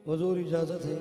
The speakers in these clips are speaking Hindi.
हुजूर इजाजत है।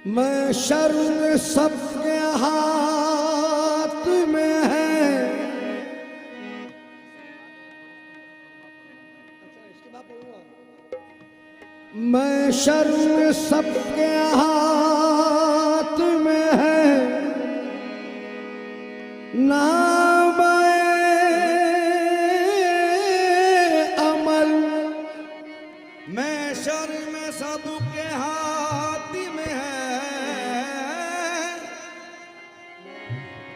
मैं शर्म सबके हाथ में है। मैं शर्म सबके हाथ में है, नाम अमल। मैं शर्म सबके हाथ में है,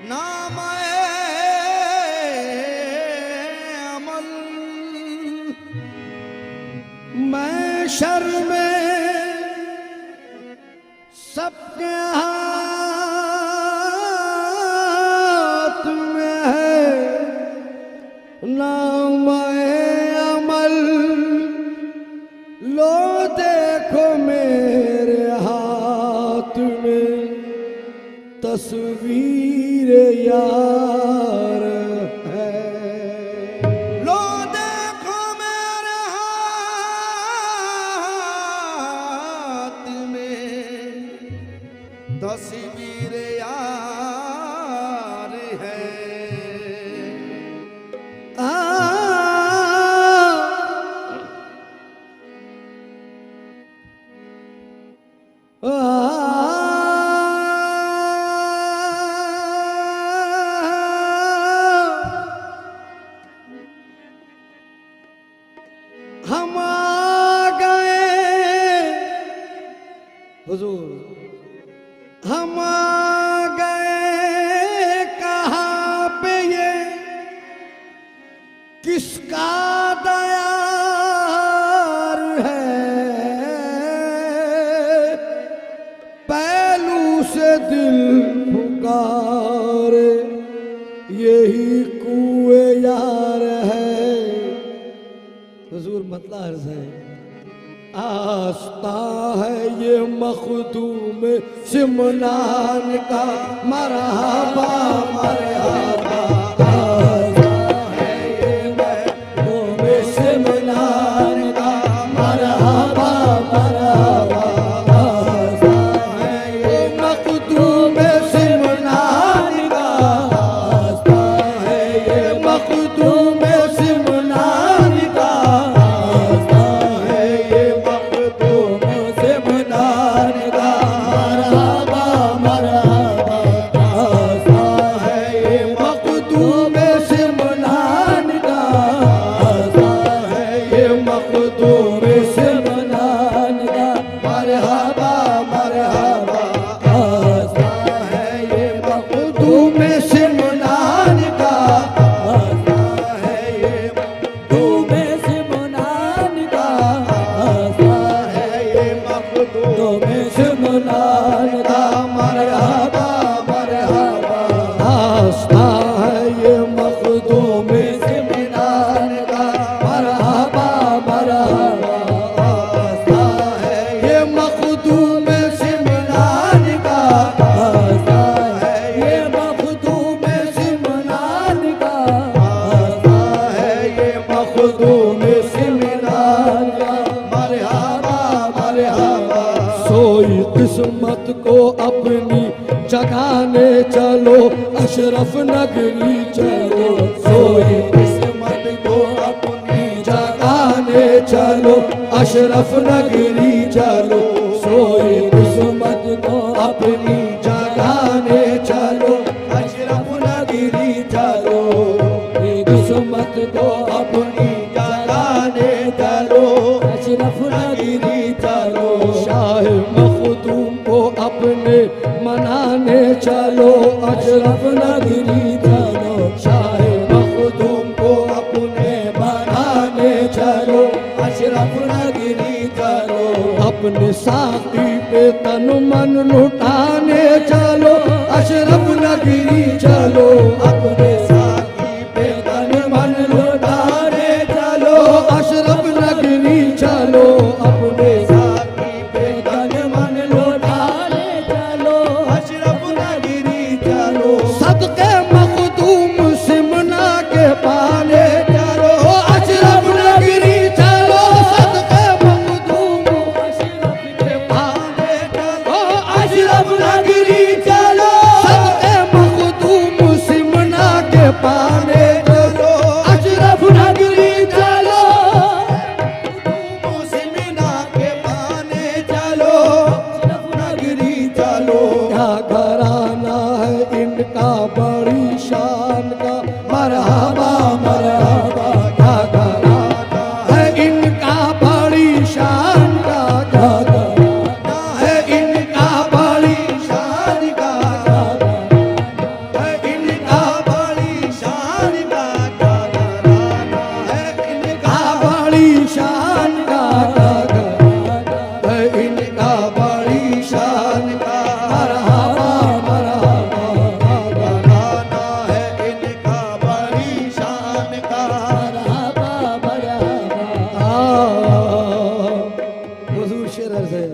नाम अमल। मैं शर्म सबके हाथ में है, नाम अमल। लो देखो मेरे हाथ में तस्वीर यार है। लो देखो मेरे हाथ में तस्वीर यार है। हम आ गए हुजूर, हम आ गए कहाँ पे ये किसका दयार है। पहलू से दिल पुकारे यही कुएं यार है। हुजूर मतलब अर्ज है, आस्था है ये मखदूम सिमनान का, मरहबा मरहबा। अपनी जगाने चलो, अशरफ नगरी चलो। सोई किस्मत को अपनी जगाने चलो, अशरफ नगरी चलो। सोई किस्मत को अपनी जगाने चलो, अशरफ नगरी चलो। किस्मत को अपनी जगाने चलो, अशरफ नगरी चलो। शाह मखदूम को अपने मनाने चलो, अशरफ नगरी चलो। शाह मखदूम को अपने मनाने चलो, अशरफ नगरी चलो। अपने साथी पे तन मन लुटाने चलो, अशरफ नगरी चलो। अपने साथी पे तन मन लुटाने चलो, अशरफ नगरी चलो। अपने साथी पे तन मन लुटाने चलो, अशरफ नगरी चलो। सदके मखदूम सिमना के पाने चलो, अशरफ नगरी चलो। सदके मखदूम अशरफ के पाने चलो, अशरफ नगरी चलो। सदके मखदूम सिमना के पाने चलो, अशरफ नगरी चलो। सिमना के पाने चलो, अशरफ नगरी चलो। क्या घराना है इनका बड़ी शान का, मरहबा मरहबा। क्या घराना है इनका बड़ी शान का, क्या घराना है इनका बड़ी शान का, क्या घराना है इनका बड़ी शान का, क्या घराना है इनका बड़ी शान का, क्या घराना है इनका बड़ी शान का। मरहबा मरहबा। क्या घराना है इनका बड़ी शान का, मरहबा मरहबा। हुजूर शेर अर्ज़ है।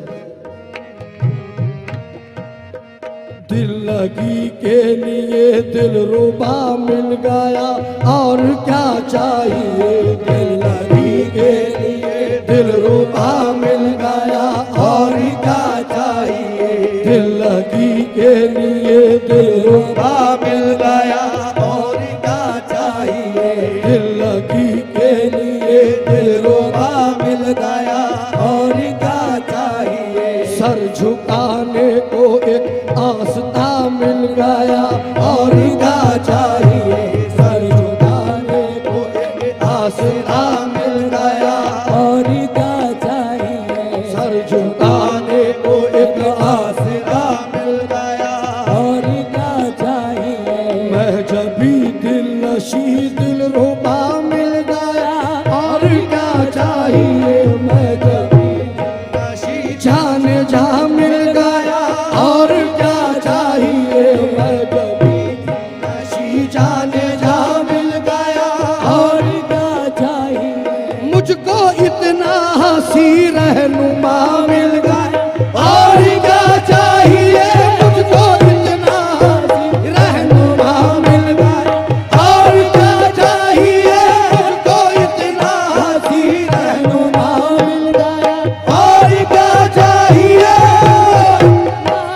दिल लगी के लिए दिल रुबा मिल गया, और क्या चाहिए। दिल लगी के लिए दिल रुबा मिल गया, और क्या चाहिए। दिल लगी के लिए दिल रुबा मिल गया, और क्या चाहिए। दिल लगी के लिए दिल रुबा मिल गया, और क्या चाहिए। सर झुकाने को एक आस्था मिल गया, और क्या चाहिए। सर झुकाने को एक आस्था मिल गया, और क्या चाहिए। सर झुकाने को एक आस्था मिल गया, और क्या चाहिए। मैं जबी दिल नशी दिल रुबा मिल गया, और क्या चाहिए। मैं जबी नशी जान जा मिल गया, और क्या चाहिए। मैं जबी नशी जान जा मिल गया, और क्या चाहिए। मुझको इतना हंसी रहनुमा मिल गया, और क्या चाहिए। मुझको इतना हंसी रहनुमा मिल गया, और क्या चाहिए। मुझको इतना हंसी रहनुमा मिल गया, और क्या चाहिए।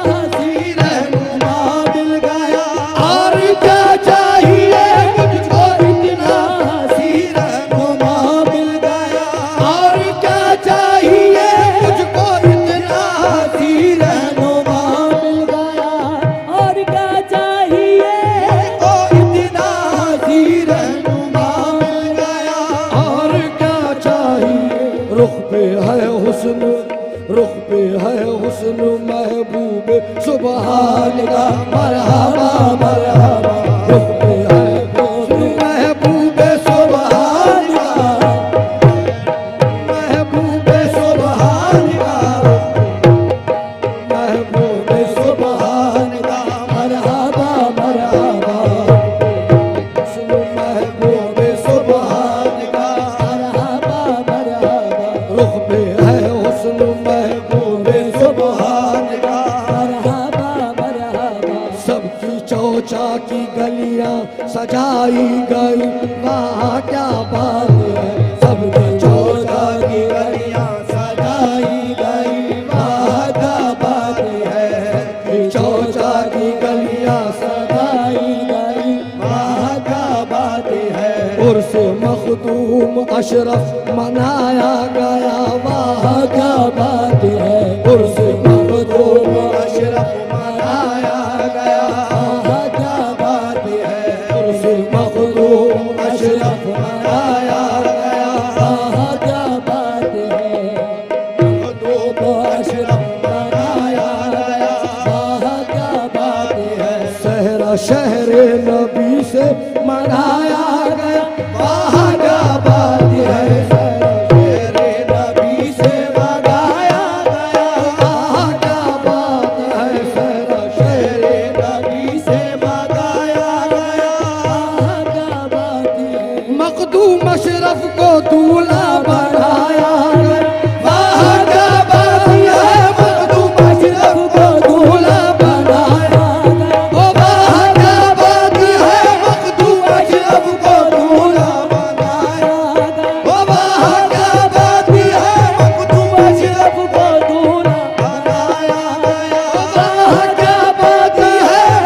हंसी रहनुमा मिल गया, और क्या चाहिए। मुझको इतना हंसी रहनुमा मिल गया, और क्या चाहिए। मुझको इतना हंसी रहनुमा मिल गया, और क्या चाहिए। ओ इतना हंसी रहनुमा मिल गया, और क्या चाहिए। रुख पे है हुस्न, रुख पे है हुस्न महबूब सुभान का, मरहबा मरहबा। रुख पे है हुस्न महबूब सुभान का, महबूब सुभान का, महबूब सुभान का। मरहबा मरहबा। हुस्न महबूब सुभान का, मरहबा मरहबा। रुख पे है हुस्न महबूब सुभान का, मरहबा मरहबा। सबकी चौचा की गलियां सजाई गई, वहाँ क्या बात है। सबकी चौचा की गलियां सजाई गई, वहाँ क्या बात है। मखदूम अशरफ मनाया गया, वाह क्या बात है। उर्स मखदूम अशरफ मनाया गया, वाह क्या बात है। उर्स मखदूम अशरफ मनाया गया, वाह क्या बात है। मखदूम अशरफ मनाया गया, वाह क्या बात है। सहरा शहर नबी से मनाया गया, वाह क्या बात है। शहर नबी से मनाया गया, वाह क्या बात है। शहर नबी से मनाया गया, वाह क्या बात है। मखदूम अशरफ को दूल्हा बनाया गया, वाह क्या बात है। मखदूम अशरफ को दूल्हा बनाया गया, ओ वाह क्या बात है। मखदूम अशरफ को दूल्हा बनाया गया, ओ वाह क्या बात है। मखदूम अशरफ को दूल्हा बनाया गया, वाह क्या बात है।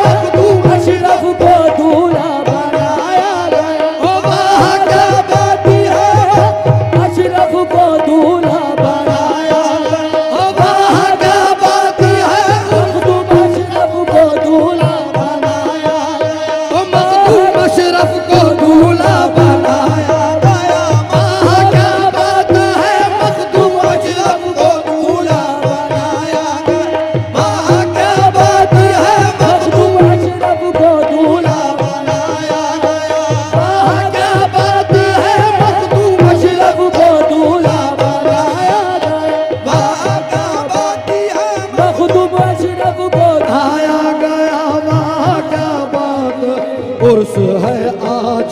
मखदूम अशरफ को दूल्हा बनाया गया, ओ वाह क्या बात है। अशरफ को दूल्हा बनाया गया, ओ वाह क्या बात है। मखदूम अशरफ को दूल्हा बनाया गया, ओ मखदूम अशरफ को दूल्हा बनाया गया, वाह क्या बात है। मखदूम अशरफ को दूल्हा बनाया गया, वाह क्या बात है। मखदूम अशरफ को दूल्हा बनाया गया, वाह क्या बात है। मखदूम अशरफ को दूल्हा बनाया गया, वाह क्या बात है। मखदूम अशरफ को धाया गया, वाह क्या बात है। उर्स है आज,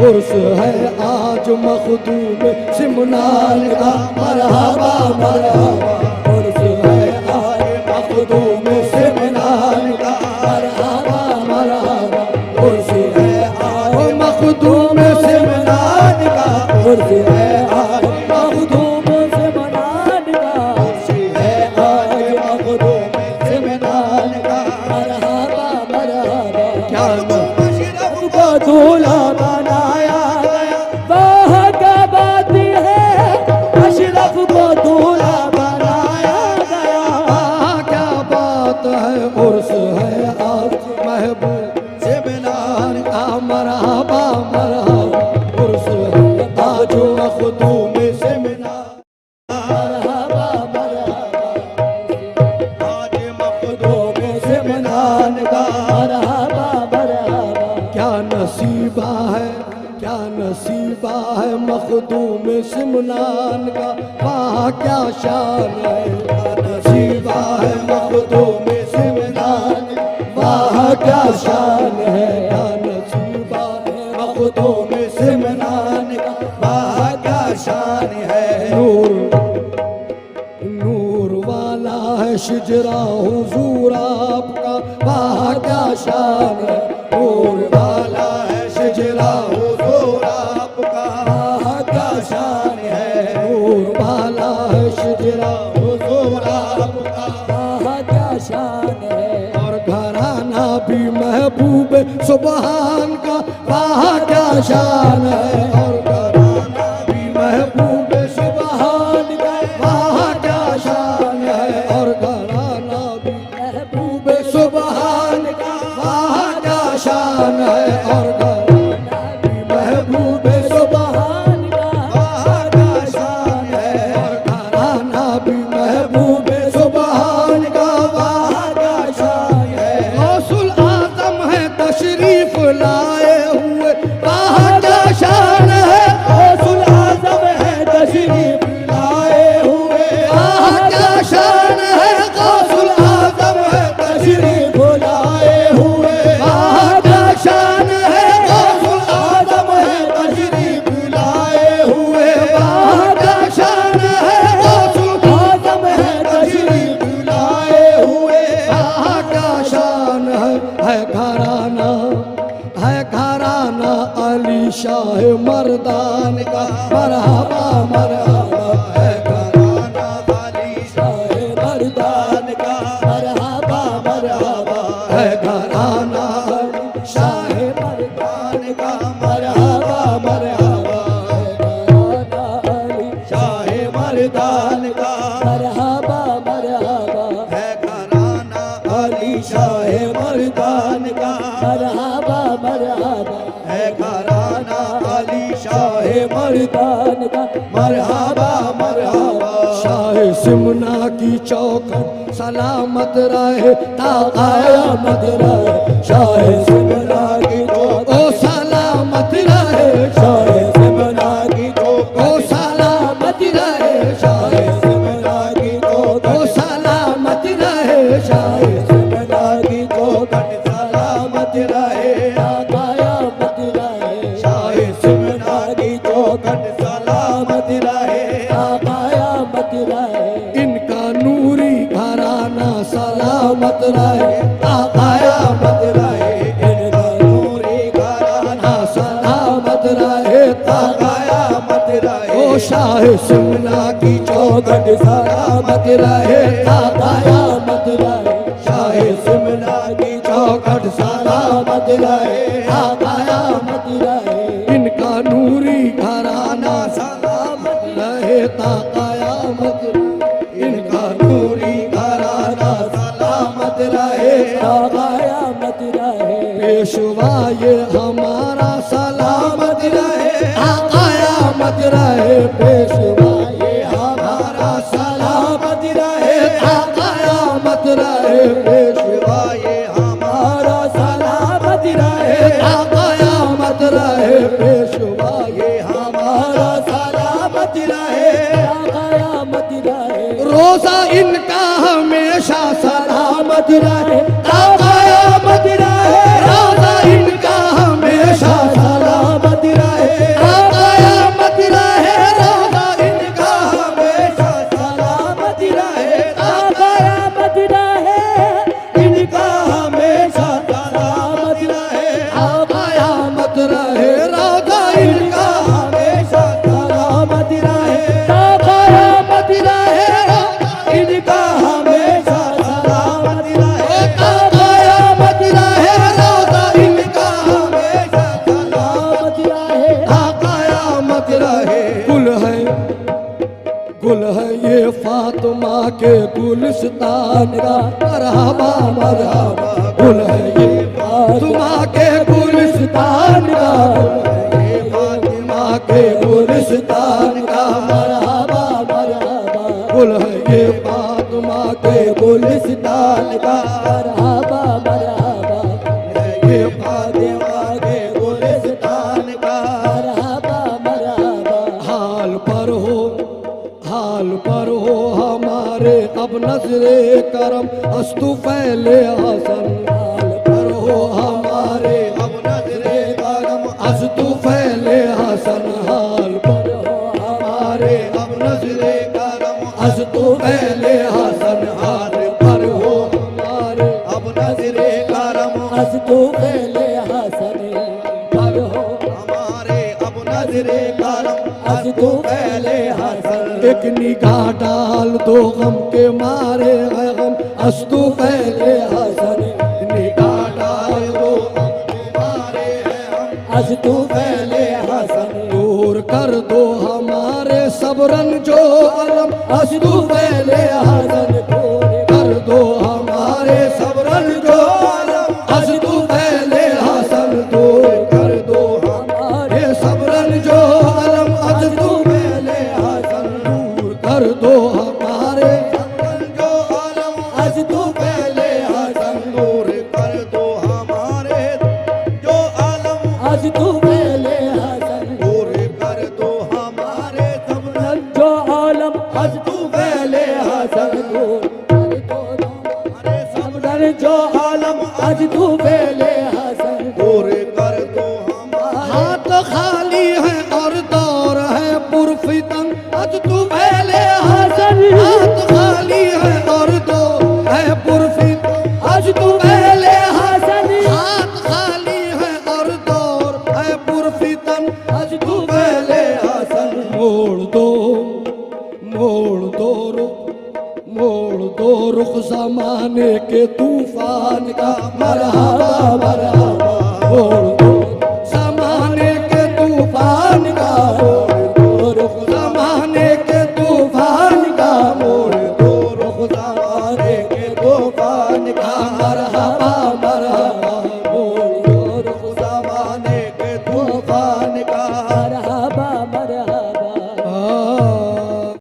उर्स है आज मखदूम सिमनान का, मरहबा मरहबा। उर्स है आज मखदूम सिमनान का, मरहबा मरहबा। उर्स है आज मखदूम सिमनान का, उर्स है आज मखदूम सिमनान का, उर्स है आज मखदूम सिमनान का, मरहबा मरहबा। क्या अशरफ को दूल्हा बनाया गया, वाह क्या बात है। अशरफ को दूल्हा बनाया गया, वाह क्या बात है। उर्स है आज महबूब सिमनान का, मरहबा मरहबा। उर्स है आज मखदूम सिमनान, मरहबा मरहबा। आज मखदूम सिमनान का, मरहबा मरहबा। क्या नसीबा है, क्या नसीबा है मखदूम सिमनान का, वाह क्या शान है। क्या नसीबा है मखदूम सिमनान, वाह क्या शान है। क्या नसीबा है मखदूम सिमनान का, वाह क्या शान है। नूर वाला है शिजरा हुजूर आपका, वाह क्या शान है। नूर वाला है शिजरा हुजूर आपका, वाह क्या शान है। नूर वाला है शिजरा हुजूर आपका, वाह क्या शान है। और घराना भी महबूब सुबहान का, वाह क्या शान है। और घराना भी महबूब सुबहान का, वाह क्या शान है। और घराना भी महबूब सुबहान का, वाह क्या शान है। और घराना भी महबूब सुबहान का, वाह क्या शान है। और घराना भी महबूब सुबहान का, वाह क्या शान है। गौसुल आजम है तशरीफ लाए हुए, वाह क्या शान है। गौसुल आजम है तशरीफ लाए हुए, वाह क्या शान है। गौसुल आजम है तशरीफ लाए हुए, वाह क्या शान है। गौसुल आजम है तशरीफ लाए हुए, वाह क्या शान है। गौसुल आजम है तशरीफ लाए हुए, वाह क्या शान है। घराना है घराना अली शाह मर्दान का, मरहबा मरहबा। है घराना अली शाह मर्दान का, मरहबा मरहबा। है घराना अली शाह मर्दान का, मरहबा मरहबा। शाह मर्दान का मरहबा मरहबा है घराना अली शाह मर्दान का मरहबा मरहबा। शाह सिमना की चौखट सलामत रहे ता क़यामत रहे। शाह सिमना की चौखट ओ सलामत रहे। शाह सिमना की चौखट ओ सलामत रहे। शाह सिमना की चौखट ओ सलामत रहे। शाह सिमना की चौखट सलामत रहे ता क़यामत रहे। शाह सिमना की चौखट सलामत रहे ता क़यामत रहे। इनका नूरी घराना सलामत रहे ता क़यामत रहे। इनका नूरी घराना सलामत रहे ता क़यामत रहे। ओ शाह सिमना की चौखट सलामत रहे ता क़यामत रहे। शाह सिमना की चौखट सलामत रहे ता क़यामत रहे। इनका नूरी घराना सलामत रहे ता क़यामत रहे। इनका नूरी घराना सलामत रहे ता क़यामत रहे। पेशवा ये हमारा सलामत रहे ता क़यामत रहे। पेशवा ये हमारा सलामत रहे ता क़यामत रहे। पेशवा ये हमारा सलामत रहे ता क़यामत रहे। पेशवा ये हमारा सलामत रहे ता क़यामत रहे। रोजा इनका हमेशा सलामत रहे ता क़यामत रहे। रोजा इनका हमेशा सलामत रहे ता क़यामत रहे। रोजा इनका हमेशा सलामत रहे ता क़यामत रहे। इनका हमेशा सलामत रहे ता क़यामत रहे। रोजा इनका हमेशा सलामत रहे ता क़यामत रहे। इनका हमेशा सलामत रहे ता क़यामत रहे। रोजा इनका हमेशा सलामत रहे ता क़यामत रहे। गुल है ये फातिमा के गुलिस्तान का मरहबा मरहबा। गुल है ये फातिमा के गुलिस्तान का। ये फातिमा के गुलिस्तान का मरहबा मरहबा। गुल है ये फातिमा के गुलिस्तान का मरहबा मरहबा ये फातिमा के गुलिस्तान का। मरहबा मरहबा। हाल पर हो हमारे अब नजरे करम अस्तु फैले हसन। हाल पर हो हमारे अब नजरे करम अस्तु फैले हसन। हाल पर हो हमारे अब नजरे करम अस्तु फैले हसन। हाल पर हो हमारे अब नजरे करम अस्तु फैले हसन पर हो हमारे अब नजरे करम अस्तु फैले हसन। एक निगाह डाल दो गम के मारे है गम अस्तु फैले हसन। निगाह डाल दो गम के मारे है हम अस्तु फैले हसन। दूर कर दो हमारे सबरन जो अलम अस्तु फैले हसन। कर दो हमारे सबरन जो अलम अस्तु फैले हसन। दूर कर दो हमारे सबरन जो अलम अस्तु फैले हसन। दूर कर दो हमारे सबरन जो अलम अस्तु फैले हसन। दूर कर दो हमारे जो अलम अस्तु फैले हसन। दूर कर दो हमारे सबरन जो आलम अस्तु फैले हसन। हमारे सबरन जो आलम अस्तु फैले हसन। दूर कर दो हमारे। हाथ खाली है और दौर है पुरफितन अस्तु फैले हसन। हाथ खाली है और दौर है पुरफितन अस्तु फैले हसन। हाथ खाली है और दौर है पुरफितन अस्तु फैले हसन। मोड़ दो रुख जमाने के तूफान का मरहबा मरहबा।